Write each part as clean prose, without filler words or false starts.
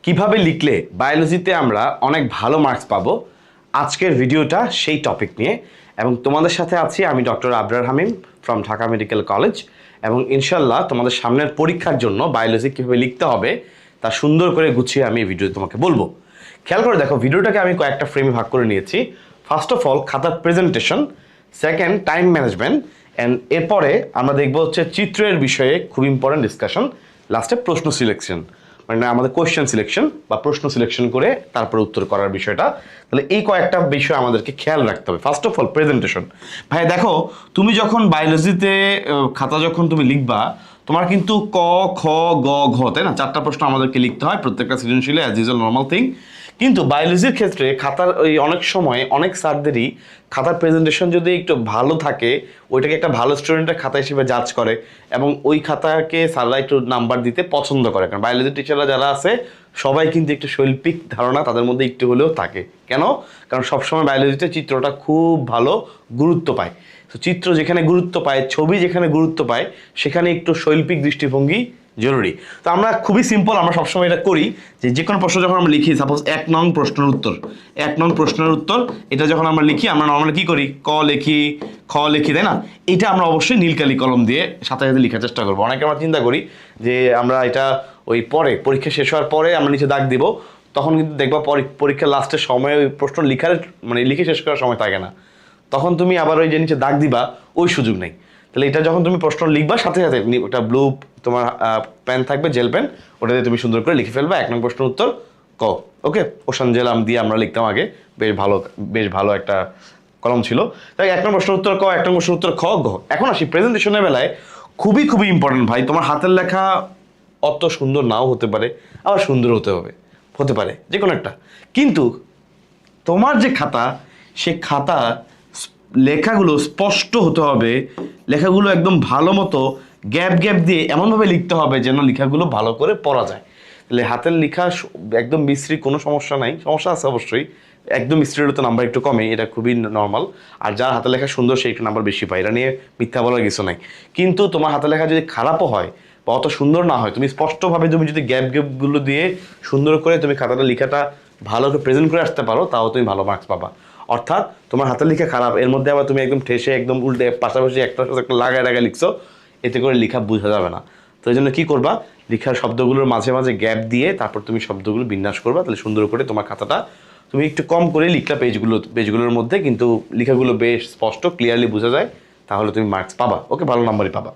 কিভাবে লিখলে বায়োলজিতে আমরা অনেক ভালো মার্কস পাবো। আজকের ভিডিওটা সেই টপিক নিয়ে, এবং তোমাদের সাথে আছি আমি doctor Abrar Hamim from Dhaka medical college. এবং ইনশাল্লাহ তোমাদের সামনের পরীক্ষার জন্য বায়োলজি কীভাবে লিখতে হবে তা সুন্দর করে গুছিয়ে আমি এই ভিডিও তোমাকে বলবো। খেয়াল করে দেখো, ভিডিওটাকে আমি কয়েকটা ফ্রেমে ভাগ করে নিয়েছি। ফার্স্ট অফ অল খাতার presentation, second time management, and এরপরে আমরা দেখবো হচ্ছে চিত্রের বিষয়ে খুব ইম্পর্টেন্ট ডিসকাশন, লাস্টে প্রশ্ন সিলেকশন, মানে আমাদের কোয়েশ্চেন সিলেকশন বা প্রশ্ন সিলেকশন করে তারপরে উত্তর করার বিষয়টা। তাহলে এই কয়েকটা বিষয় আমাদেরকে খেয়াল রাখতে হবে। First of all presentation. ভাই দেখো, তুমি যখন বায়োলজিতে খাতা যখন তুমি লিখবা, তোমার কিন্তু ক খ গ ঘ, তাই না, চারটা প্রশ্ন আমাদেরকে লিখতে হয় প্রত্যেকটা সৃজনশীলে, অ্যাজ ইউজুয়াল নর্মাল থিং। কিন্তু বায়োলজির ক্ষেত্রে খাতার ওই অনেক সময় অনেক স্যারদেরই খাতার প্রেজেন্টেশন যদি একটু ভালো থাকে, ওইটাকে একটা ভালো স্টুডেন্টের খাতা হিসেবে জাজ করে, এবং ওই খাতাকে স্যাররা একটু নাম্বার দিতে পছন্দ করে। কারণ বায়োলজি টিচাররা যারা আছে সবাই কিন্তু একটু শৈল্পিক ধারণা তাদের মধ্যে একটু হলেও থাকে। কেন? কারণ সবসময় বায়োলজিতে চিত্রটা খুব ভালো গুরুত্ব পায়। তো চিত্র যেখানে গুরুত্ব পায়, ছবি যেখানে গুরুত্ব পায়, সেখানে একটু শৈল্পিক দৃষ্টিভঙ্গি জরুরি। তো আমরা খুবই সিম্পল, আমরা সবসময় এটা করি যে কোনো প্রশ্ন যখন আমরা লিখি, সাপোজ 1 নং প্রশ্নের উত্তর, এটা যখন আমরা লিখি, আমরা নর্মালি কি করি, ক লিখি, খ লিখি, তাই না? এটা আমরা অবশ্যই নীলকালি কলম দিয়ে সাথে সাথে লেখার চেষ্টা করবো। অনেকে আমরা চিন্তা করি যে আমরা এটা ওই পরে পরীক্ষা শেষ হওয়ার পরে আমরা নিচে দাগ দিব, তখন কিন্তু দেখবা পরীক্ষার লাস্টের সময় ওই প্রশ্ন লিখার মানে লিখে শেষ করার সময় থাকে না, তখন তুমি আবার ওই যে নিচে দাগ দিবা, ওই সুযোগ নেই। তাহলে এটা যখন তুমি প্রশ্ন লিখবা, সাথে সাথে একটা ব্লু তোমার পেন থাকবে, জেল পেন, ওটাতে তুমি সুন্দর করে লিখে ফেলবা 1 নং প্রশ্ন উত্তর ক। ওকে, ওশান জেল আম দিয়ে আমরা লিখতাম আগে, বেশ ভালো একটা কলম ছিল। তাই 1 নং প্রশ্ন উত্তর ক, 1 নং প্রশ্ন উত্তর খ গ। এখন আসি প্রেজেন্টেশনের বেলায়, খুবই ইম্পর্টেন্ট ভাই। তোমার হাতের লেখা অত সুন্দর নাও হতে পারে, আবার সুন্দর হতে পারে যে কোনো একটা, কিন্তু তোমার যে খাতা, সে খাতা লেখাগুলো স্পষ্ট হতে হবে, লেখাগুলো একদম ভালো মতো গ্যাপ দিয়ে এমনভাবে লিখতে হবে যেন লেখাগুলো ভালো করে পড়া যায়। তাহলে হাতের লেখা একদম বিশ্রী কোনো সমস্যা নাই, সমস্যা আছে অবশ্যই, একদম বিশ্রী হলে তো নাম্বার একটু কমে, এটা খুবই নর্মাল। আর যার হাতের লেখা সুন্দর সে একটু নাম্বার বেশি পায়, এটা নিয়ে মিথ্যা বলার কিছু নাই। কিন্তু তোমার হাতের লেখা যদি খারাপও হয় বা অত সুন্দর না হয়, তুমি স্পষ্টভাবে তুমি যদি গ্যাপগুলো দিয়ে সুন্দর করে তুমি খাতাটা লেখাটা ভালো করে প্রেজেন্ট করে আসতে পারো, তাও তুমি ভালো মার্কস পাবা। অর্থাৎ তোমার হাতের লেখা খারাপ, এর মধ্যে আবার তুমি একদম ঠেসে একদম উল্টে পাশাপাশি একটা লাগায় লিখছো, এতে করে লেখা বোঝা যাবে না। তো এই জন্য কী করবা, লেখার শব্দগুলোর মাঝে মাঝে গ্যাপ দিয়ে তারপর তুমি শব্দগুলো বিন্যাস করবা, তাহলে সুন্দর করে তোমার খাতাটা তুমি একটু কম করে লিখলা পেজগুলোর মধ্যে, কিন্তু লেখাগুলো বেশ স্পষ্ট ক্লিয়ারলি বোঝা যায়, তাহলে তুমি মার্কস পাবা। ওকে, ভালো নাম্বারই পাবা।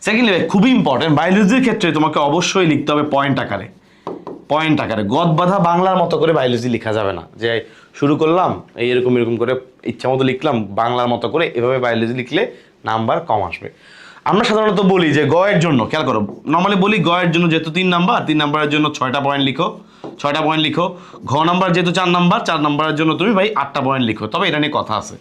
সেকেন্ডলি, খুবই ইম্পর্টেন্ট, বায়োলজির ক্ষেত্রে তোমাকে অবশ্যই লিখতে হবে পয়েন্ট আকারে। গদ বাঁধা বাংলার মতো করে বায়োলজি লেখা যাবে না, যে শুরু করলাম এরকম করে ইচ্ছা মতো লিখলাম বাংলার মতো করে, এভাবে বায়োলজি লিখলে নাম্বার কম আসবে। আমরা সাধারণত বলি যে গ এর জন্য, খেয়াল করো, নর্মালি বলি গ এর জন্য যেহেতু 3 নাম্বারের জন্য 6টা পয়েন্ট লিখো। ঘ নাম্বার যেহেতু 4 নাম্বারের জন্য তুমি ভাই 8টা পয়েন্ট লিখো। তবে এটা নিয়ে কথা আছে,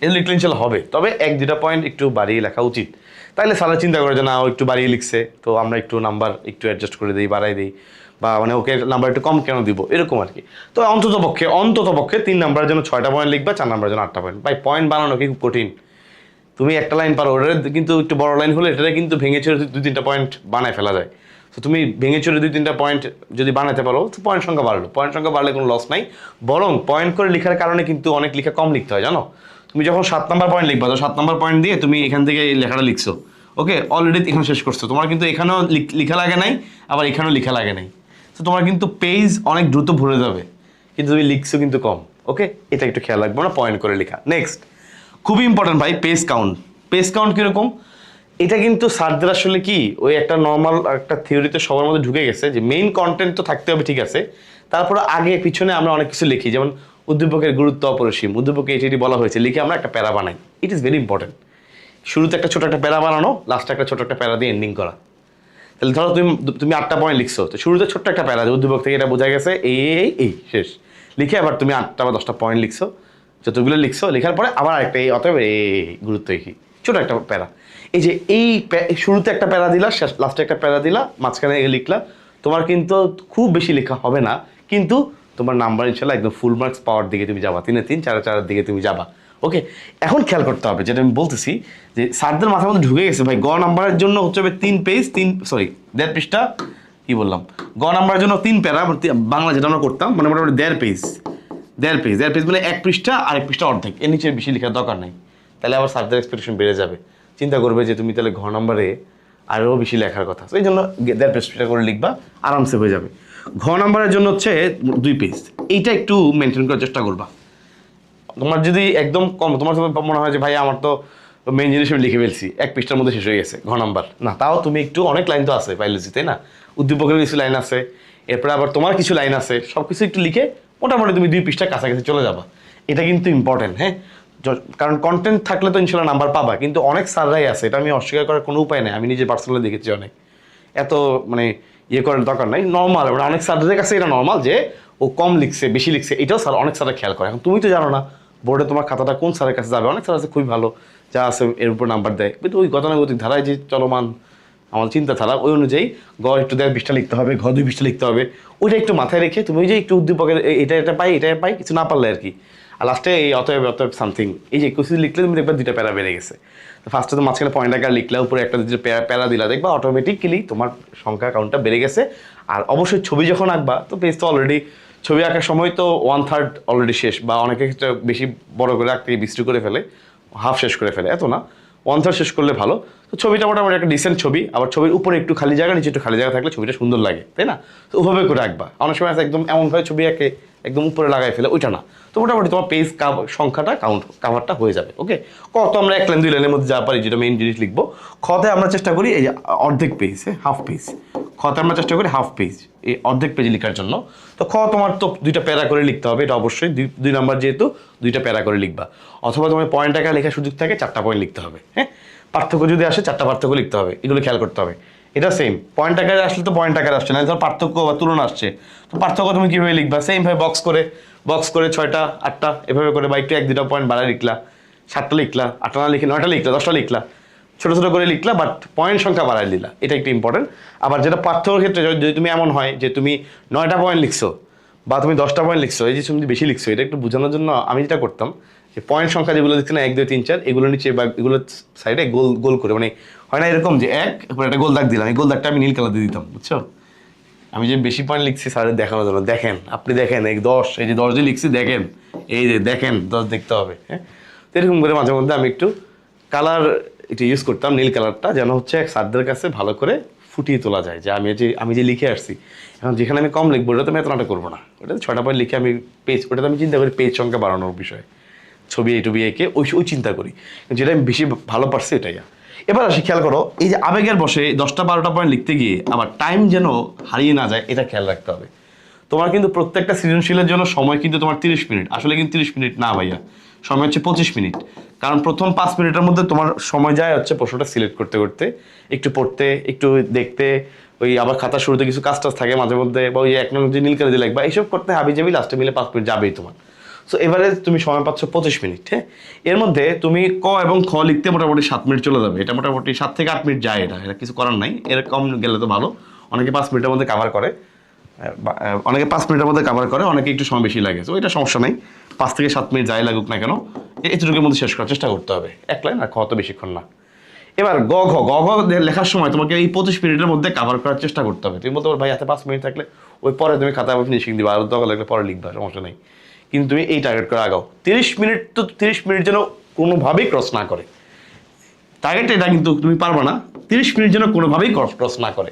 এটা লিখলে ইনশাল্লাহ হবে, তবে 1-2টা পয়েন্ট একটু বাড়িয়ে লেখা উচিত। তাইলে সারা চিন্তা করে যে না, ও একটু বাড়িয়ে লিখছে, তো আমরা একটু নাম্বার একটু অ্যাডজাস্ট করে দিই, বাড়াই দিই, বা মানে ওকে নাম্বার একটু কম কেন দিব, এরকম আর কি। তো অন্ততপক্ষে 3 নাম্বারের জন্য 6টা পয়েন্ট লিখবা, 4 নাম্বারের জন্য 8টা পয়েন্ট। ভাই পয়েন্ট বানানো কি খুব কঠিন? তুমি একটা লাইন পারো, ওটা কিন্তু একটু বড় লাইন হলে এটা কিন্তু ভেঙে চড়ে 2-3টা পয়েন্ট বানায় ফেলা যায়। তো তুমি ভেঙে চড়ে 2-3টা পয়েন্ট যদি বানাতে পারো, তো পয়েন্ট সংখ্যা বাড়লে কোনো লস নাই। বরং পয়েন্ট করে লেখার কারণে কিন্তু অনেক লেখা কম লিখতে হয়, জানো? তুমি যখন 7 নাম্বার পয়েন্ট লিখবা, তো 7 নাম্বার পয়েন্ট দিয়ে তুমি এখান থেকে এই লেখাটা লিখছো, ওকে, অলরেডি এখানে শেষ করছো, তোমার কিন্তু এখানেও লেখা লাগে নাই, আবার এখানেও লেখা লাগে নাই। তো তোমার কিন্তু পেজ অনেক দ্রুত ভরে যাবে, কিন্তু তুমি লিখছো কিন্তু কম। ওকে, এটা একটু খেয়াল রাখবো না, পয়েন্ট করে লেখা। নেক্সট, খুবই ইম্পর্টেন্ট ভাই, পেজ কাউন্ট কীরকম? এটা কিন্তু স্যারদের আসলে কি ওই একটা নর্মাল একটা থিওরিতে সবার মধ্যে ঢুকে গেছে যে মেইন কন্টেন্ট তো থাকতে হবে, ঠিক আছে, তারপরে আগে পিছনে আমরা অনেক কিছু লিখি, যেমন উদ্দীপকের গুরুত্ব অপরিসীম, উদ্দীপকে এটি বলা হয়েছে, লিখে আমরা একটা প্যারা বানাই। ইট ইজ ভেরি ইম্পর্টেন্ট, শুরুতে একটা ছোট একটা প্যারা বানানো, লাস্টে একটা ছোট একটা প্যারা দিয়ে এন্ডিং করা। তাহলে ধরো তুমি 8টা পয়েন্ট লিখছো, তো শুরুতে ছোট্ট একটা প্যারা, উদ্দীপক থেকে এটা বোঝা গেছে এই শেষ, লিখে আবার তুমি 8টা বা 10টা পয়েন্ট লিখছো, যতগুলো লিখছো, লেখার পরে আবার একটা অতএব গুরুত্ব কি ছোট একটা প্যারা। এই যে শুরুতে একটা প্যারা দিলা, লাস্টে একটা প্যারা দিলা, মাঝখানে লিখলা, তোমার কিন্তু খুব বেশি লেখা হবে না, কিন্তু তোমার নাম্বার ইনশাল্লাহ একদম ফুল মার্কস পাওয়ার দিকে তুমি যাবা, 3-3, 4-4 দিকে তুমি যাবা। ওকে, এখন খেয়াল করতে হবে যেটা আমি বলতেছি, যে স্যারদের মাথার মধ্যে ঢুকে গেছে ভাই গ নাম্বারের জন্য হচ্ছে 1.5 পৃষ্ঠা কি বললাম, গ নাম্বারের জন্য 3 প্যারা, বাংলা যেটা আমরা করতাম মানে মোটামুটি 1.5 পেজ মানে 1 পৃষ্ঠা আর 1 পৃষ্ঠা অর্ধেক, এর নিচে বেশি লেখার দরকার নেই। তাহলে আবার স্যারদের এক্সপেকটেশন বেড়ে যাবে, চিন্তা করবে যে তুমি তাহলে ঘ নাম্বারে আরও বেশি লেখার কথা। তো এই জন্য 1.5 পৃষ্ঠা করে লিখবা, আরামসে হয়ে যাবে। ঘ নাম্বারের জন্য হচ্ছে 2 পেজ, এইটা একটু মেনটেন করার চেষ্টা করবা। তোমার যদি একদম কম, তোমার মনে হয় যে ভাই আমার তো মেইন জিনিস আমি লিখে ফেলছি, 1 পৃষ্ঠার মধ্যে শেষ হয়ে গেছে ঘ নাম্বার, না তাও তুমি একটু অনেক লাইন তো আছে বায়োলজি, তাই না, উদ্দীপকের কিছু লাইন আছে, এরপরে আবার তোমার কিছু লাইন আছে, সব কিছু একটু লিখে মোটামুটি তুমি 2 পৃষ্ঠার কাছাকাছি চলে যাবা। এটা কিন্তু ইম্পর্টেন্ট, হ্যাঁ, কারণ কন্টেন্ট থাকলে তো ইনশাল্লাহ নাম্বার পাবা। কিন্তু অনেক স্যাররাই আছে, এটা আমি অস্বীকার করার কোনো উপায় নেই, আমি নিজে পার্সোনালি দেখেছি অনেক, এত মানে ইয়ে করার দরকার নাই, নর্মাল অনেক স্যারদের কাছে এটা নর্মাল যে ও কম লিখছে বেশি লিখছে, এটাও স্যার অনেক স্যাররা খেয়াল করে। এখন তুমি তো জানো না বোর্ডে তোমার খাতাটা কোন স্যারের কাছে যাবে, অনেক স্যার আছে খুবই ভালো যা আছে এর উপর নাম্বার দেয়, কিন্তু ওই গতানুগতিক ধারায় যে চলমান আমাদের চিন্তাধারা ওই অনুযায়ী গ একটু 1.5 পৃষ্ঠা লিখতে হবে, ঘ 2 পৃষ্ঠা লিখতে হবে, ওইটা একটু মাথায় রেখে তুমি ওই যে একটু উদ্দীপকের এটা পাই কিছু না পারলে আর কি, আর লাস্টে এই অতএব সামথিং এই যে কিছু লিখলে তুমি দেখবা 2টা প্যারা বেড়ে গেছে। তো ফার্স্টে তো মাঝখানে পয়েন্ট আকার লিখলে উপরে একটা প্যারা দিলা, দেখবা অটোমেটিক্যালি তোমার সংখ্যা কাউন্টটা বেড়ে গেছে। আর অবশ্যই ছবি যখন আঁকবা তো পেজ তো অলরেডি, ছবি আঁকার সময় তো 1/3 অলরেডি শেষ, বা অনেকের ক্ষেত্রে বেশি বড় করে আঁকতে বিশ্রী করে ফেলে, হাফ শেষ করে ফেলে, এত না 1/3 শেষ করলে ভালো। তো ছবিটা মোটামুটি একটা ডিসেন্ট ছবি, আবার ছবির উপরে একটু খালি জায়গা নিচে একটু খালি জায়গা থাকলে ছবিটা সুন্দর লাগে, তাই না? তো ওভাবে করে আঁকবা। অনেক সময় আছে একদম এমনভাবে ছবি আঁকে একদম উপরে লাগাই ফেলে, ওইটা না। তো মোটামুটি তোমার পেজ সংখ্যাটা কাভারটা হয়ে যাবে। ওকে, ক তো আমরা 1 লাইন 2 লাইনের মধ্যে যা পারি যেটা মেইন জিনিস লিখবো। খতে আমরা চেষ্টা করি এই যে অর্ধেক পেজ, হাফ পেজ, খতে আমরা চেষ্টা করি হাফ পেজ এই অর্ধেক পেজ লেখার জন্য। তো খ তোমার তো 2টা প্যারা করে লিখতে হবে, এটা অবশ্যই 2 নাম্বার যেহেতু 2টা প্যারা করে লিখবা, অথবা তোমার পয়েন্ট আকারে লেখার সুযোগ থাকে 4টা পয়েন্ট লিখতে হবে। হ্যাঁ, পার্থক্য যদি আসে 4টা পার্থক্য লিখতে হবে, এগুলো খেয়াল করতে হবে। এটা সেম পয়েন্ট আকারে আসলে তো পয়েন্ট আকারে আসছে না, ধর পার্থক্য বা তুলনা আসছে, তো পার্থক্য তুমি কীভাবে লিখবা, সেমভাবে বক্স করে 6টা 8টা এভাবে করে বা একটু 1-2টা পয়েন্ট বাড়ায় লিখলা, 7টা লিখলা, 8টা না লিখে 9টা লিখলা, 10টা লিখলা, ছোটো ছোটো করে লিখলা, বাট পয়েন্ট সংখ্যা বাড়ায় দিলা, এটা একটু ইম্পর্টেন্ট। আবার যেটা পার্থক্যের ক্ষেত্রে যদি তুমি এমন হয় যে তুমি 9টা পয়েন্ট লিখছো বা তুমি 10টা পয়েন্ট লিখছো, এই যে তুমি বেশি লিখছো, এটা একটু বোঝানোর জন্য আমি যেটা করতাম যে পয়েন্ট সংখ্যা যেগুলো লিখছি না 1 2 3 4 এগুলো নিচে বা এগুলোর সাইডে গোল গোল করে, মানে হয় না এরকম যে 1 এরপর একটা গোল দাগ দিলাম, এই গোল দাগটা আমি নীল কালার দিয়ে দিতাম, বুঝছো? আমি যে বেশি পয়েন্ট লিখছি স্যারের দেখানোর জন্য, দেখেন আপনি দেখেন এই 10, এই যে 10 দিয়ে লিখছি দেখেন, এই যে দেখেন 10 দেখতে হবে। হ্যাঁ, তো এরকম করে মাঝে মধ্যে আমি একটু কালার এটা ইউজ করতাম, নীল কালারটা, যেন হচ্ছে স্যারদের কাছে ভালো করে ফুটিয়ে তোলা যায় যে আমি যে লিখে আসছি। এখন যেখানে আমি কম লিখবো ওটা তো আমি এত নাটক করবো না, ওটা 6টা পয়েন্ট লিখে আমি পেজ, ওটাতে আমি চিন্তা করি পেজ সংখ্যা বাড়ানোর বিষয়ে, ছবি টবি এঁকে ওই চিন্তা করি, যেটা আমি বেশি ভালো পারছি এটাই। এবার আসি খেয়াল করো, এই যে আবেগের বসে 10টা 12টা পয়েন্ট লিখতে গিয়ে আবার টাইম যেন হারিয়ে না যায়, এটা খেয়াল রাখতে হবে। তোমার কিন্তু প্রত্যেকটা সৃজনশীলের জন্য সময় কিন্তু তোমার 30 মিনিট, আসলে কিন্তু 30 মিনিট না ভাইয়া, সময় হচ্ছে 25 মিনিট। কারণ প্রথম 5 মিনিটের মধ্যে তোমার সময় যায় হচ্ছে প্রশ্নটা সিলেক্ট করতে করতে, একটু পড়তে, একটু দেখতে, ওই আবার খাতার শুরুতে কিছু কাজ টাজ থাকে মাঝে মধ্যে, বা ওই 1 নম্বর যে নীল কালি দিয়ে লিখবা, এইসব করতে হাবি যাবি, লাস্টে মিলে 5 মিনিট যাবেই তোমার। সো এবারে তুমি সময় পাচ্ছ 25 মিনিট। হ্যাঁ, এর মধ্যে তুমি ক এবং খ লিখতে মোটামুটি 7 মিনিট চলে যাবে, এটা মোটামুটি 7 থেকে 8 মিনিট যায়, এটা কিছু করার নাই, এর কম গেলে তো ভালো। অনেকে 5 মিনিটের মধ্যে কাভার করে, অনেকে 5 মিনিটের মধ্যে কাভার করে, অনেকে একটু সময় বেশি লাগে, তো এটা সমস্যা নেই, 5 থেকে 7 মিনিট যাই লাগুক না কেন এতটুকুর মধ্যে শেষ করার চেষ্টা করতে হবে, 1 লাইন, আর খ তো বেশিক্ষণ না। এবার গ ঘ লেখার সময় তোমাকে এই 25 মিনিটের মধ্যে কাভার করার চেষ্টা করতে হবে। তুমি বলতে পারো ভাই হাতে 5 মিনিট থাকলে ওই পরে তুমি খাতায় ফিনিশিং দিবা, আর দরকার লাগলে পরে লিখবা, সমস্যা নেই, কিন্তু তুমি এই টার্গেট করে আগাও। 30 মিনিট তো 30 মিনিট যেন কোনোভাবেই ক্রস না করে, টার্গেট এটা কিন্তু তুমি পারবে না, 30 মিনিট যেন কোনোভাবেই ক্রস না করে।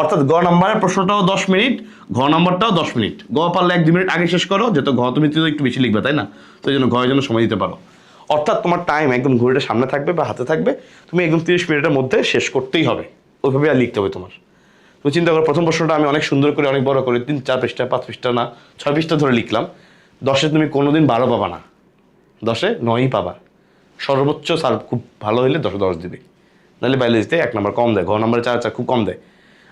অর্থাৎ গ নাম্বারের প্রশ্নটাও 10 মিনিট, ঘ নাম্বারটাও 10 মিনিট, গ পারলে 1-2 মিনিট আগে শেষ করো, যেহেতু ঘ তুমি তো একটু বেশি লিখবে তাই না, তো এই জন্য ঘয়ের জন্য সময় দিতে পারো। অর্থাৎ তোমার টাইম একদম ঘড়িটা সামনে থাকবে বা হাতে থাকবে, তুমি একদম 30 মিনিটের মধ্যে শেষ করতেই হবে, ওইভাবে আর লিখতে হবে তোমার। তুমি চিন্তা করো প্রথম প্রশ্নটা আমি অনেক সুন্দর করে অনেক বড় করে 3-4 পৃষ্ঠা 5 পৃষ্ঠা না 6 পৃষ্ঠা ধরে লিখলাম, 10-এ তুমি কোনোদিন 12 পাবা না, 10-এ 9ই পাবা, সর্বোচ্চ স্যার খুব ভালো হলে 10-এ 10 দিবে, নাহলে বায়োলজিতে 1 নাম্বার কম দেয়, ঘ নাম্বারে 4 খুব কম দেয়।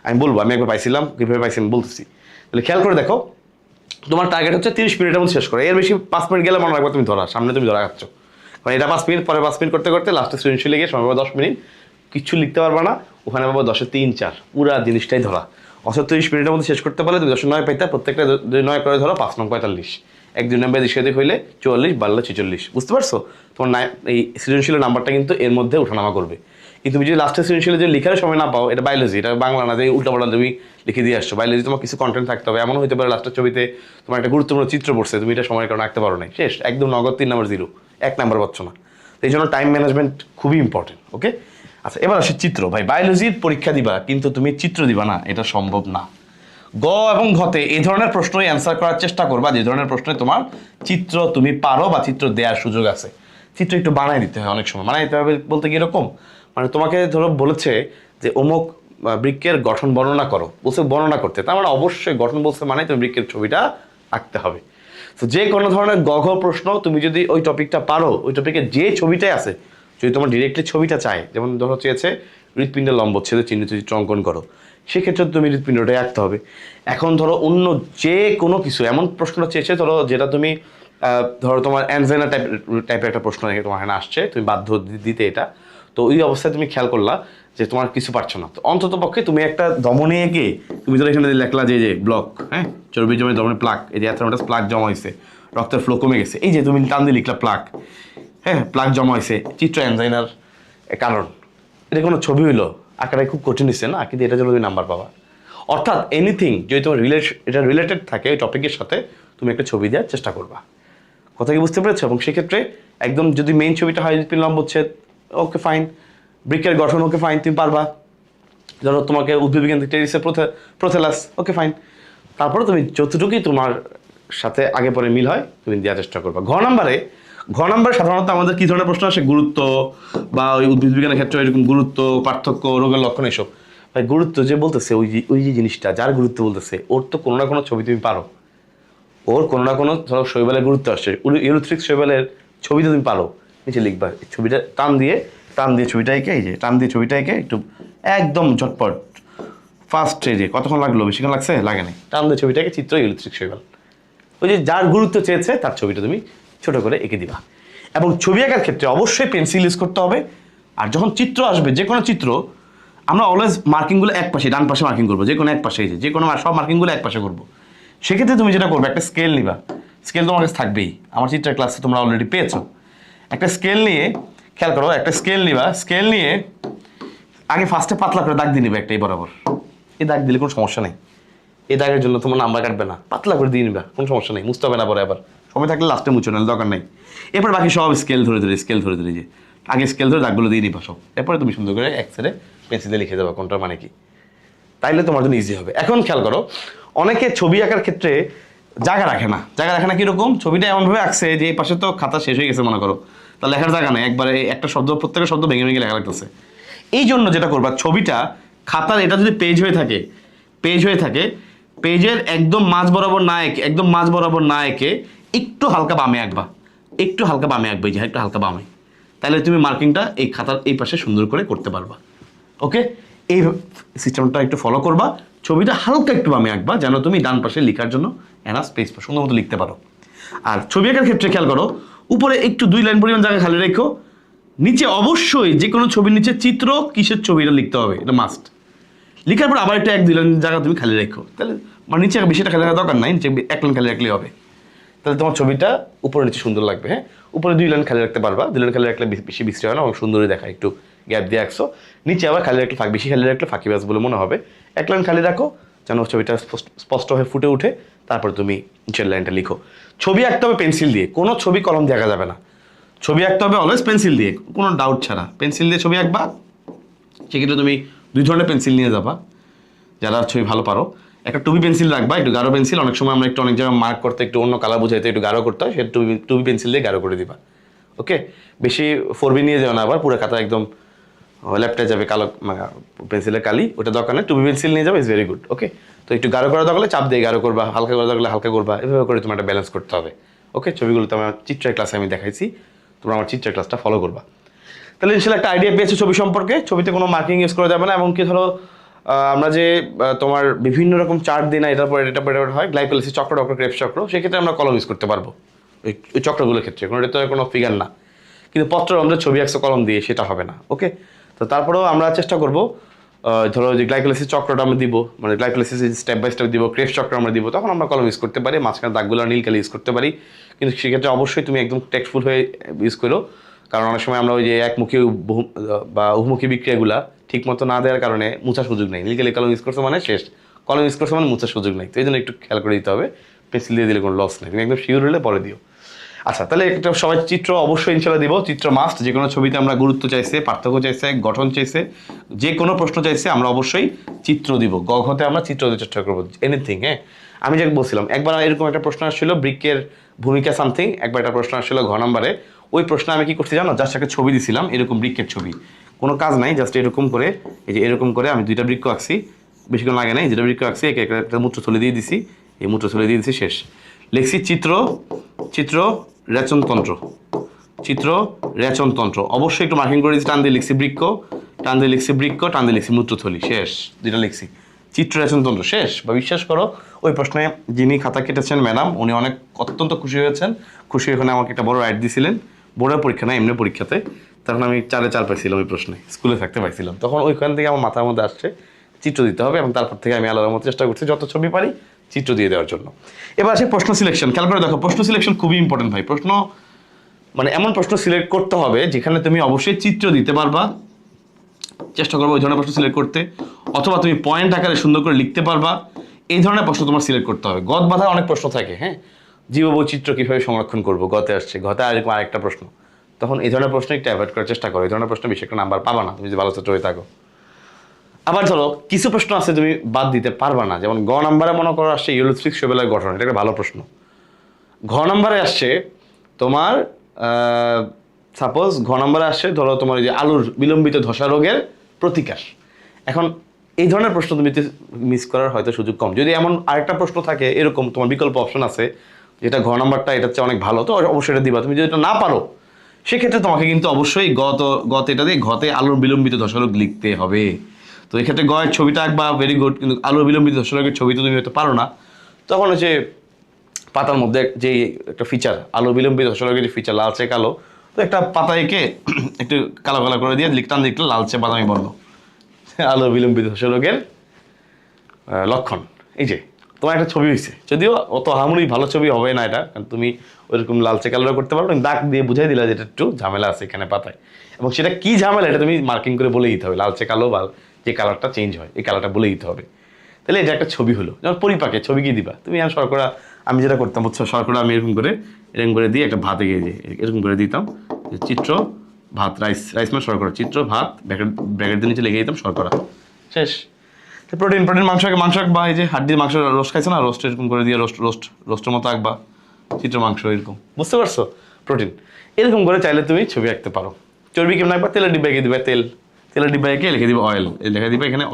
আমি বলবো আমি একবার পাইছিলাম, কীভাবে পাইছিলাম বলতেছি, তাহলে খেয়াল করে দেখো, তোমার টার্গেট হচ্ছে 30 মিনিটের মধ্যে শেষ করে, এর বেশি 5 মিনিট গেলে মনে রাখবো তুমি ধরা সামনে তুমি ধরা খাচ্ছ, কারণ এটা 5 মিনিট পরে 5 মিনিট করতে করতে লাস্টে সৃজনশীলে গিয়ে সময় 10 মিনিট, কিছু লিখতে পারবা না, ওখানে পাবো 10-এ 3-4 পুরা জিনিসটাই ধরা। অথচ 30 মিনিটের মধ্যে শেষ করতে পারলে তুমি 10-এ 9 পাইতা, প্রত্যেকটা 9 করে ধরো 5 নং 45, 1-2 নম্বর দিকে সেদিক হইলে 44 বাড়লে 46, বুঝতে পারছো? তোমার এই সৃজনশীলের নাম্বারটা কিন্তু এর মধ্যে ওঠানামা করবে। কিন্তু তুমি যদি লাস্টের সৃজনশীলে যদি লেখার সময় না পাও, এটা বায়োলজি, এটা বাংলা না যে উল্টাপাল্টা তুমি লিখে দিয়ে আসছো। বায়োলজি তোমার কিছু কন্টেন্ট থাকতে হবে, এমন হতে পারে লাস্টের ছবিতে তোমার একটা গুরুত্বপূর্ণ চিত্র পড়ছে, তুমি এটা সময়ের কারণে আঁকতে পারো না, শেষ, একদম নগদ 3 নম্বর 0, 1 নম্বর পাচ্ছ না। তো এই জন্য টাইম ম্যানেজমেন্ট খুবই ইম্পর্টেন্ট। ওকে, আচ্ছা এবার আসে চিত্র। ভাই বায়োলজির পরীক্ষা দিবা কিন্তু তুমি চিত্র দিবা না, এটা সম্ভব না। গ এবং ঘতে এই ধরনের প্রশ্নই অ্যান্সার করার চেষ্টা করবা যে ধরনের প্রশ্নে তোমার চিত্র তুমি পারো বা চিত্র দেওয়ার সুযোগ আছে। চিত্র একটু বানাই দিতে হয়, অনেক সময় বানাই দিতে হবে বলতে কি এরকম, মানে তোমাকে ধরো বলেছে যে অমুক বৃক্কের গঠন বর্ণনা করো, বলছে বর্ণনা করতে, তার মানে অবশ্যই গঠন বলছে মানে তুমি বৃক্কের ছবিটা আঁকতে হবে। তো যে কোনো ধরনের গঘ প্রশ্ন তুমি যদি ওই টপিকটা পারো, ওই টপিকের যে ছবিটাই আছে, যদি তোমার ডিরেক্টলি ছবিটা চায়, যেমন ধরো চেয়েছে হৃৎপিণ্ডের লম্বচ্ছেদে চিহ্নিত চিত্র অঙ্কন করো, সেক্ষেত্রে তুমি হৃৎপিণ্ডটাই আঁকতে হবে। এখন ধরো অন্য যে কোনো কিছু এমন প্রশ্নটা চেয়েছে, ধরো যেটা তুমি ধরো তোমার অ্যানজাইনা টাইপের একটা প্রশ্ন তোমার এখানে আসছে, তুমি বাধ্য দিতে এটা, তো ওই অবস্থায় তুমি খেয়াল করলা যে তোমার কিছু পারছো না, তো অন্তত পক্ষে তুমি একটা ধমনী এঁকে তুমি ধরো এখানে লেখলা যে ব্লক, হ্যাঁ চর্বি জমে ধমনী প্লাক, এই যে অ্যাথেরোমাটাস প্লাক জমা হয়েছে, রক্তের ফ্লো কমে গেছে, এই যে তুমি টান দিয়ে লিখলা প্লাক, হ্যাঁ প্লাক জমা হয়েছে, চিত্র অ্যানজাইনার কারণ। এটা কোনো ছবি হইলো, আঁকাটাই খুব কঠিন হচ্ছে না, কিন্তু এটার জন্য তুমি নাম্বার পাবা। অর্থাৎ এনিথিং যদি তোমার এটা রিলেটেড থাকে ওই টপিকের সাথে, তুমি একটা ছবি দেওয়ার চেষ্টা করবা। কথা কি বুঝতে পেরেছো? এবং সেক্ষেত্রে একদম যদি মেইন ছবিটা হয় লম্বচ্ছেদ, ওকে ফাইন, বৃক্কের গঠন, ওকে ফাইন, তুমি পারবা। ধরো তোমাকে উদ্ভিদবিজ্ঞান টেরিসের প্রোথেলাস, ওকে ফাইন। তারপরে তুমি যতটুকুই তোমার সাথে আগে পরে মিল হয় তুমি দেওয়ার চেষ্টা করবা। ঘ নাম্বারে সাধারণত আমাদের কী ধরনের প্রশ্ন আসে, গুরুত্ব বা ওই উদ্ভিদবিজ্ঞানের ক্ষেত্রে এরকম গুরুত্ব, পার্থক্য, রোগের লক্ষণ, এসব। ভাই গুরুত্ব যে বলতেছে, ওই যে জিনিসটা যার গুরুত্ব বলতেছে, ওর তো কোনো না কোনো ছবি তুমি পারো, ওর কোনো না কোনো ধরো শৈবালের গুরুত্ব আসছে, ইউরোথ্রিক শৈবালের ছবি তো তুমি পারো, নিচে লিখবা ছবিটা টান দিয়ে ছবিটা এঁকে, এই যে টান দিয়ে ছবিটা এঁকে একটু একদম ঝটপট ফার্স্ট স্টেজে কতক্ষণ লাগলো, বেশিক্ষণ লাগছে, লাগে নাই, টান দিয়ে ছবিটাকে চিত্র ইলেকট্রিক শৈবাল, ওই যে যার গুরুত্ব চেয়েছে তার ছবিটা তুমি ছোট করে এঁকে দিবা। এবং ছবি আঁকার ক্ষেত্রে অবশ্যই পেন্সিল ইউজ করতে হবে। আর যখন চিত্র আসবে, যে কোনো চিত্র, আমরা অলওয়েজ মার্কিংগুলো এক পাশে, ডান পাশে মার্কিং করবো, যে কোনো এক পাশে, যে কোনো সব মার্কিংগুলো এক পাশে করবো। সেক্ষেত্রে তুমি যেটা করবে, একটা স্কেল নিবা, স্কেল তোমার কাছে থাকবেই, আমার চিত্রের ক্লাসে তোমরা অলরেডি পেয়েছো। একটা স্কেল নিয়ে, খেয়াল করো, একটা স্কেল নিবা, স্কেল নিয়ে আগে ফার্স্টে পাতলা করে দাগ দিয়ে নিবে একটা, এই বরাবর, এই দাগ দিলে কোনো সমস্যা নেই, এই দাগের জন্য তোমার নাম্বার কাটবে না, পাতলা করে দিয়ে নিবা, কোনো সমস্যা নেই, মুছতে হবে না পরে, আবার সময় থাকলে লাস্টে মুছো, না দরকার নেই। এরপর বাকি সব স্কেল ধরে যে আগে স্কেল ধরে দাগগুলো দিয়ে নিবা সব, এরপরে তুমি সুন্দর করে এক সাইডে পেন্সিলে লিখে দেবা কোনটার মানে কি, তাইলে তোমার জন্য ইজি হবে। এখন খেয়াল করো, অনেকে ছবি আঁকার ক্ষেত্রে জায়গা রাখে না কীরকম, ছবিটা এমনভাবে আঁকছে যে এই পাশে তো খাতা শেষ হয়ে গেছে মনে করো, তা লেখার জায়গা নেই, একবারে একটা শব্দ, প্রত্যেকটা শব্দ ভেঙে ভেঙে লেখা লাগতেছে। এই জন্য যেটা করবা, ছবিটা খাতার এটা যদি পেজ হয়ে থাকে, পেজের একদম মাঝ বরাবর না এঁকে একটু হালকা বামে আঁকবা, এই যে একটু হালকা বামে, তাহলে তুমি মার্কিংটা এই খাতার এই পাশে সুন্দর করে করতে পারবা। ওকে, এই সিস্টেমটা একটু ফলো করবা, ছবিটা হালকা একটু বামে আঁকবা, যেন তুমি ডান পাশে লেখার জন্য এনাফ স্পেস সুন্দর মতো লিখতে পারো। আর ছবি আঁকার ক্ষেত্রে খেয়াল করো, উপরে একটু 2 লাইন পরিমাণ জায়গা খালি রেখো, নিচে অবশ্যই যে কোনো ছবির নিচে চিত্র কিসের ছবি এটা লিখতে হবে, এটা মাস্ট। লিখার পর আবার একটা 1-2 লাইন জায়গা তুমি খালি রেখো, তাহলে মানে নিচে বেশিটা খালি রাখার দরকার নাই, নিচে 1 লাইন খালি রাখলেই হবে, তাহলে তোমার ছবিটা উপরে নিচে সুন্দর লাগবে। হ্যাঁ, উপরে 2 লাইন খালি রাখতে পারবা, 2 লাইন খালি রাখলে বেশি বিশ্রী হয় না এবং সুন্দরই দেখায়, একটু গ্যাপ দিয়ে রাখছো, নিচে আবার খালি রাখলে বেশি খালি রাখলে ফাঁকিবাজ বলে মনে হবে, 1 লাইন খালি রাখো যেন ছবিটা স্পষ্ট হয়ে ফুটে উঠে, তারপর তুমি নিচের লাইনটা লিখো। ছবি আঁকতে হবে পেন্সিল দিয়ে, কোনো ছবি কলম দিয়ে আঁকা যাবে না, ছবি আঁকতে হবে অলওয়েজ পেন্সিল দিয়ে, কোনো ডাউট ছাড়া পেন্সিল দিয়ে ছবি আঁকবা। সেক্ষেত্রে তুমি 2 ধরনের পেন্সিল নিয়ে যাবা, যারা ছবি ভালো পারো, একটা টুবি পেন্সিল রাখবা, একটু গাঢ় পেন্সিল, অনেক সময় আমরা অনেক জায়গায় মার্ক করতে একটু অন্য কালার বুঝাইতে একটু গাঢ় করতে হয়, সেটা টুবি পেন্সিল দিয়ে গাঢ় করে দিবা। ওকে, বেশি 4B নিয়ে যাও না, আবার পুরো খাতা একদম লেফটে যাবে কালো পেন্সিলের কালি, ওটা দরকার নেই, টুবি পেন্সিল নিয়ে যাবে, ইজ ভেরি গুড। ওকে, তো একটু গাঢ় করা দরকার চাপ দিয়ে গাঢ় করবা, হালকা করা দরকার হালকা করবা, এভাবে করে তোমার একটা ব্যালেন্স করতে হবে। ওকে, ছবিগুলো তো আমার চিত্রের ক্লাসে আমি দেখাইছি, তোমরা আমার চিত্রের ক্লাসটা ফলো করবা। তাহলে ইনশাল্লাহ একটা আইডিয়া পেয়েছো ছবি সম্পর্কে। ছবিতে কোনো মার্কিং ইউজ করা যাবে না, এমনকি ধরো আমরা যে তোমার বিভিন্ন রকম চার্ট দিই না, এটার পর এটা হয় গ্লাইকোলাইসিস চক্র, ক্রেবস চক্র, সেক্ষেত্রে আমরা কলম ইউজ করতে পারবো ওই চক্রগুলোর ক্ষেত্রে, কোনো এটা কোনো ফিগার না, কিন্তু পত্র আমরা ছবি আঁকছো কলম দিয়ে, সেটা হবে না। ওকে, তো তারপরেও আমরা চেষ্টা করবো, ধরো যে গ্লাইকোলাইসিস চক্রটা আমরা দিব, মানে গ্লাইকোলাইসিস স্টেপ বাই স্টেপ দিব, ক্রেবস চক্র আমরা দিব, তখন আমরা কলম ইউজ করতে পারি, মাঝখানে দাগগুলো নীল কালি ইউজ করতে পারি, কিন্তু সেক্ষেত্রে অবশ্যই তুমি একদম টেক্সটফুল হয়ে ইউজ করো, কারণ অনেক সময় আমরা ওই যে একমুখী বা উভমুখী বিক্রিয়াগুলা ঠিক মতো না দেওয়ার কারণে মুছার সুযোগ নেই। লিগেলি কলম ইউজ করছো মানে শেষ, কলম ইউজ করছো মানে মুছার সুযোগ নেই। তো এই জন্য একটু খেয়াল করে দিতে হবে, পেন্সিল দিয়ে দিলে কোনো লস নেই। তুমি একদম শিওর হলে পরে দিও। আচ্ছা, তাহলে একটা সবাই চিত্র অবশ্যই ইনশাল্লাহ দিব। চিত্র মাস্ট। যে কোনো ছবিতে আমরা গুরুত্ব চাইছে, পার্থক্য চাইছে, গঠন চাইছে, যে কোনো প্রশ্ন চাইছে আমরা অবশ্যই চিত্র দিব। গঘতে আমরা চিত্র দিতে চেষ্টা করবো, এনিথিং। হ্যাঁ, আমি যাকে বলছিলাম একবার এরকম একটা প্রশ্ন আসছিল বৃক্কের ভূমিকা সামথিং, একবার একটা প্রশ্ন আসছিল ঘ নম্বরে। ওই প্রশ্ন আমি কি করছি জানো, জাস্ট একটা ছবি দিছিলাম এরকম বৃক্কের ছবি, কোনো কাজ নাই, জাস্ট এরকম করে, এই যে এরকম করে আমি 2টা বৃক্ক আঁকছি, বেশিক্ষণ লাগে নাই, 2টা বৃক্ক আঁকছি, একটা মূত্রথলি দিয়ে দিছি, এই মূত্রথলি দিয়ে দিছি, শেষ। লিখছি চিত্র, চিত্র রেচনতন্ত্র, চিত্র রেচনতন্ত্র। অবশ্যই একটু মার্কিং করে দিচ্ছি, টান দিয়ে লিখছি বৃক্ক, টান দিয়ে লিখছি বৃক্ক, টান দিয়ে লিখছি মূত্রথলি, শেষ। 2টা লিখছি, চিত্র রেচনতন্ত্র, শেষ। বা বিশ্বাস করো ওই প্রশ্নে যিনি খাতা কেটেছেন ম্যাডাম, উনি অত্যন্ত খুশি হয়েছেন। খুশি ওখানে আমাকে একটা বড় রাইট দিয়েছিলেন, বোর্ডের পরীক্ষা না এমনি পরীক্ষাতে। তখন আমি 4-এ 4 পাইছিলাম ওই প্রশ্নে, স্কুলে থাকতে পাইছিলাম। তখন ওইখান থেকে আমার মাথার মধ্যে আসছে চিত্র দিতে হবে, এবং তারপর থেকে আমি আলাদার মতো চেষ্টা করছি যত ছবি পারি চিত্র দিয়ে দেওয়ার জন্য। এবার আসে প্রশ্ন সিলেকশন। খেয়াল করে দেখো, প্রশ্ন সিলেকশন খুবই ইম্পর্টেন্ট ভাই। প্রশ্ন মানে এমন প্রশ্ন সিলেক্ট করতে হবে যেখানে তুমি অবশ্যই চিত্র দিতে পারবা, চেষ্টা করবো ওই ধরনের প্রশ্ন সিলেক্ট করতে, অথবা তুমি পয়েন্ট আকারে সুন্দর করে লিখতে পারবা। এই ধরনের প্রশ্ন তোমার সিলেক্ট করতে হবে। গদ বাঁধার অনেক প্রশ্ন থাকে, হ্যাঁ, জীববৈচিত্র্য কীভাবে সংরক্ষণ করবো, গতে আসছে, গতে আরেকটা প্রশ্ন। তখন এই ধরনের প্রশ্ন একটু অ্যাভয়েড করার চেষ্টা করো। এই ধরনের প্রশ্ন বেশি একটা নাম্বার পাবা না তুমি যদি ভালো ছাত্র হয়ে থাকো। আবার ধরো কিছু প্রশ্ন আছে তুমি বাদ দিতে পারবা না, যেমন গ নাম্বারে মনে করো আসছে ইউলোস্ফিক শৈবালের গঠন, এটা একটা ভালো প্রশ্ন। ঘ নাম্বারে আসছে তোমার সাপোজ ঘ নাম্বারে আসছে ধরো তোমার এই যে আলুর বিলম্বিত ধসা রোগের প্রতিকার। এখন এই ধরনের প্রশ্ন তুমি মিস করার হয়তো সুযোগ কম। যদি এমন আরেকটা প্রশ্ন থাকে এরকম, তোমার বিকল্প অপশন আছে যেটা ঘ নাম্বারটা এটার চেয়ে অনেক ভালো, তো অবশ্যই এটা দিবা। তুমি যদি এটা না পারো সেক্ষেত্রে তোমাকে কিন্তু অবশ্যই গত এটা দিয়ে ঘতে আলুর বিলম্বিত ধসা রোগ লিখতে হবে। তো এক্ষেত্রে গয়ের ছবিটা আঁকবা, ভেরি গুড, কিন্তু আলুর বিলম্বিত ধসা রোগের ছবি তো তুমি হয়তো পারো না। তখন হচ্ছে পাতার মধ্যে যে একটা ফিচার, আলো বিলম্বিত ধসা রোগের যে ফিচার লালচে কালো, তো একটা পাতা এঁকে একটু কালো কালো করে দিয়ে লিখতাম, লিখলে লালচে বাদামি বর্ণ, আলো বিলম্বিত ধসা রোগের লক্ষণ। এই যে তোমার একটা ছবি হয়েছে, যদিও অত হামুড়ি ভালো ছবি হবে না এটা, কারণ তুমি ওইরকম লালচে কালো করতে পারো, দাগ দিয়ে বুঝাই দিলা যেটা একটু ঝামেলা আছে এখানে পাতায়, এবং সেটা কি ঝামেলা এটা তুমি মার্কিং করে বলে দিতে হবে। লালচে কালো বা যে কালারটা চেঞ্জ হয় এই কালারটা বলে দিতে হবে। তাহলে এটা একটা ছবি হলো। যেমন পরিপাকে ছবি কি দিবা তুমি, আর শর্করা আমি যেটা করতাম বুঝছো, শর্করা আমি এরকম করে দিয়ে একটা ভাত এগিয়ে দিয়ে এরকম করে দিতাম, চিত্র ভাত, রাইস মানে শর্করা, চিত্র ভাত, ব্র্যাকেট দিয়ে নিচে লেগে দিতাম শর্করা, শেষ। প্রোটিন মাংস বা এই যে হাড্ডির মাংস রোস্ট খাইছো না, রোস্ট এরকম করে দিয়ে রোস্টের মতো আঁকবা, চিত্র মাংস এরকম, বুঝতে পারছো, প্রোটিন। এরকম করে চাইলে তুমি ছবি আঁকতে পারো। চর্বি কেমন আঁকবা, তেলের ডিব্বা এঁকে দিবে, তেলের ডিব্বা এঁকে লিখে দিবে অয়েল, লেখা দিবে এখানে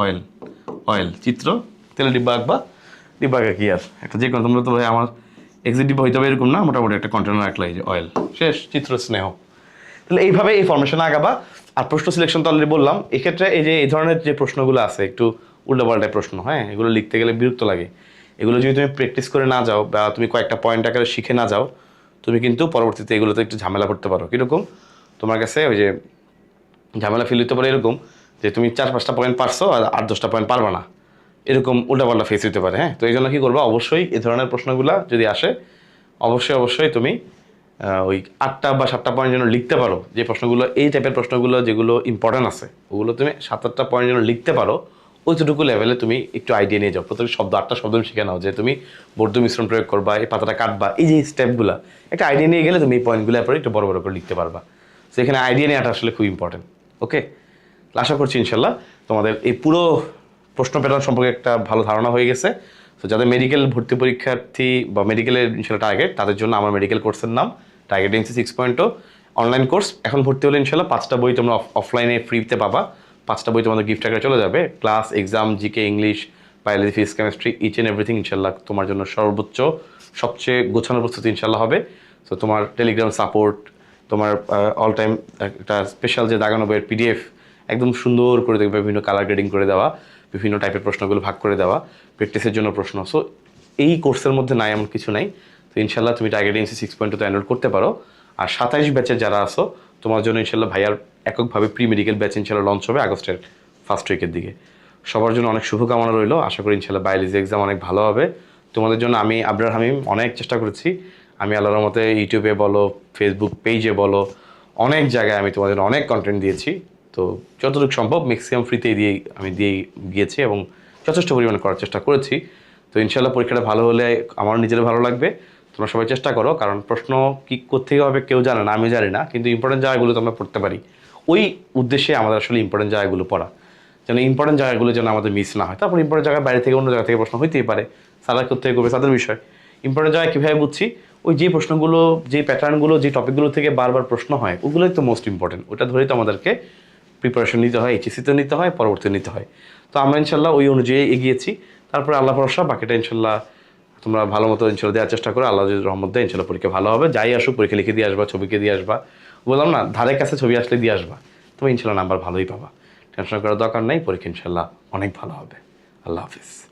অয়েল, চিত্র তেলের ডিব্বা আঁকবা, ডিব্বা আঁকা কি আর একটা যে কোনো, তোমরা তো ভাই আমার এক্সিট ডিব্বা হইতে হবে এরকম না, মোটামুটি একটা কন্টেনার রাখলা, এই যে অয়েল, শেষ, চিত্র স্নেহ। তাহলে এইভাবে এই ফরমেশনে আঁকাবা। আর প্রশ্ন সিলেকশন তো অলরেডি বললাম। এক্ষেত্রে এই যে এই ধরনের যে প্রশ্নগুলো আছে একটু উল্টাপাল্টা প্রশ্ন, হ্যাঁ, এগুলো লিখতে গেলে বিরক্ত লাগে। এগুলো যদি তুমি প্র্যাকটিস করে না যাও বা তুমি কয়েকটা পয়েন্ট আকারে শিখে না যাও, তুমি কিন্তু পরবর্তীতে এগুলোতে একটু ঝামেলা করতে পারো। কীরকম, তোমার কাছে ওই যে ঝামেলা ফিল হতে পারে এরকম যে তুমি 4-5টা পয়েন্ট পারছো আর 8-10টা পয়েন্ট পারবা না, এরকম উল্টাপাল্টা ফেস হতে পারে। হ্যাঁ, তো এই জন্য কী করবা, অবশ্যই এই ধরনের প্রশ্নগুলো যদি আসে অবশ্যই তুমি ওই 8টা বা 7টা পয়েন্ট যেন লিখতে পারো। যে প্রশ্নগুলো এই টাইপের প্রশ্নগুলো যেগুলো ইম্পর্টেন্ট আছে ওগুলো তুমি 7-8টা পয়েন্ট যেন লিখতে পারো, ওইটুকু লেভেলে তুমি একটু আইডিয়া নিয়ে যাও। প্রথমে 8টা শব্দ শিখে নাও, যে তুমি বর্ধ মিশ্রণ প্রয়োগ করবা, এই পাতাটা কাটবা, এই যে স্টেপগুলো একটা আইডিয়া নিয়ে গেলে তুমি এই পয়েন্টগুলো পরে একটু বড় করে লিখতে পারবা। তো এখানে আইডিয়া নেওয়াটা আসলে খুব ইম্পর্টেন্ট। ওকে, আশা করছি ইনশাল্লাহ তোমাদের এই পুরো প্রশ্ন প্যাটার্ন সম্পর্কে একটা ভালো ধারণা হয়ে গেছে। তো যাদের মেডিকেল ভর্তি পরীক্ষার্থী বা মেডিকেলের ইনশাল্লাহ টার্গেট, তাদের জন্য আমার মেডিকেল কোর্সের নাম টার্গেট এমসি 6.0 অনলাইন কোর্স। এখন ভর্তি হলে ইনশাল্লাহ 5টা বই তোমরা অফলাইনে ফ্রিতে পাবা। 5টা বই তোমাদের গিফট আকারে চলে যাবে। Class, exam, G K, English, biology, physics, chemistry, each and everything ইনশাল্লাহ তোমার জন্য সর্বোচ্চ সবচেয়ে গোছানো প্রস্তুতি ইনশাল্লাহ হবে। তো তোমার টেলিগ্রাম সাপোর্ট, তোমার অল টাইম একটা স্পেশাল যে দাগানো বইয়ের পিডিএফ একদম সুন্দর করে দেখবে, বিভিন্ন কালার গ্রেডিং করে দেওয়া, বিভিন্ন টাইপের প্রশ্নগুলো ভাগ করে দেওয়া, প্র্যাকটিসের জন্য প্রশ্ন। সো এই কোর্সের মধ্যে নাই এমন কিছু নাই। তো ইনশাল্লাহ তুমি টার্গেট এমসি 6.0 এনরোল করতে পারো। আর 27 ব্যাচের যারা আসো তোমার জন্য ইনশাল্লাহ ভাইয়ার এককভাবে প্রি মেডিকেল ব্যাচ ইনশাল্লাহ লঞ্চ হবে আগস্টের ফার্স্ট উইকের দিকে। সবার জন্য অনেক শুভকামনা রইল। আশা করি ইনশাল্লাহ বায়োলজি এক্সাম অনেক ভালো হবে তোমাদের জন্য। আমি আবরার হামিম অনেক চেষ্টা করেছি। আমি আল্লাহর মতে ইউটিউবে বলো, ফেসবুক পেজে বলো, অনেক জায়গায় আমি তোমাদের অনেক কন্টেন্ট দিয়েছি, তো যতটুকু সম্ভব ম্যাক্সিমাম ফ্রিতেই দিয়েই গিয়েছি এবং যথেষ্ট পরিমাণে করার চেষ্টা করেছি। তো ইনশাল্লাহ পরীক্ষাটা ভালো হলে আমার নিজের ভালো লাগবে, তোমরা সবাই চেষ্টা করো, কারণ প্রশ্ন কী কোত্থেকে হবে কেউ জানে না, আমি জানি না, কিন্তু ইম্পর্টেন্ট জায়গাগুলো তো আমরা পড়তে পারি। ওই উদ্দেশ্যে আমাদের আসলে ইম্পর্টেন্ট জায়গাগুলো পড়া, যেন ইম্পর্টেন্ট জায়গাগুলো যেন আমাদের মিস না হয়। তারপর ইম্পর্টেন্ট জায়গায় বাইরে থেকে অন্য জায়গা থেকে প্রশ্ন হইতেই পারে, সারা কোথেকে করবে তাদের বিষয়। ইম্পর্টেন্ট জায়গায় কীভাবে বুঝছি, ওই যে প্রশ্নগুলো, যে প্যাটার্নগুলো, যে টপিকগুলো থেকে বারবার প্রশ্ন হয়, ওগুলোই তো মোস্ট ইম্পর্টেন্ট। ওটা ধরেই তো আমাদেরকে প্রিপারেশন নিতে হয়, এইচএসসিতে নিতে হয়, পরবর্তী নিতে হয়। তো আমরা ইনশাল্লাহ ওই অনুযায়ী এগিয়েছি। তারপরে আল্লাহ ভরসা, বাকিটা ইনশাল্লাহ তোমরা ভালো মতো ইনশাল্লাহ দেওয়ার চেষ্টা করো। আল্লাহ যদি রহমত দেয় ইনশাল্লাহ পরীক্ষা ভালো হবে। যাই আসুক পরীক্ষা লিখে দিয়ে আসবা, ছবিকে দিয়ে আসবা, বললাম না ধারে কাছে ছবি আসলে দিয়ে আসবা, তুমি ইনশাল্লাহ নাম্বার ভালোই পাবা। টেনশন করার দরকার নেই, পরীক্ষা ইনশাল্লাহ অনেক ভালো হবে। আল্লাহ হাফিজ।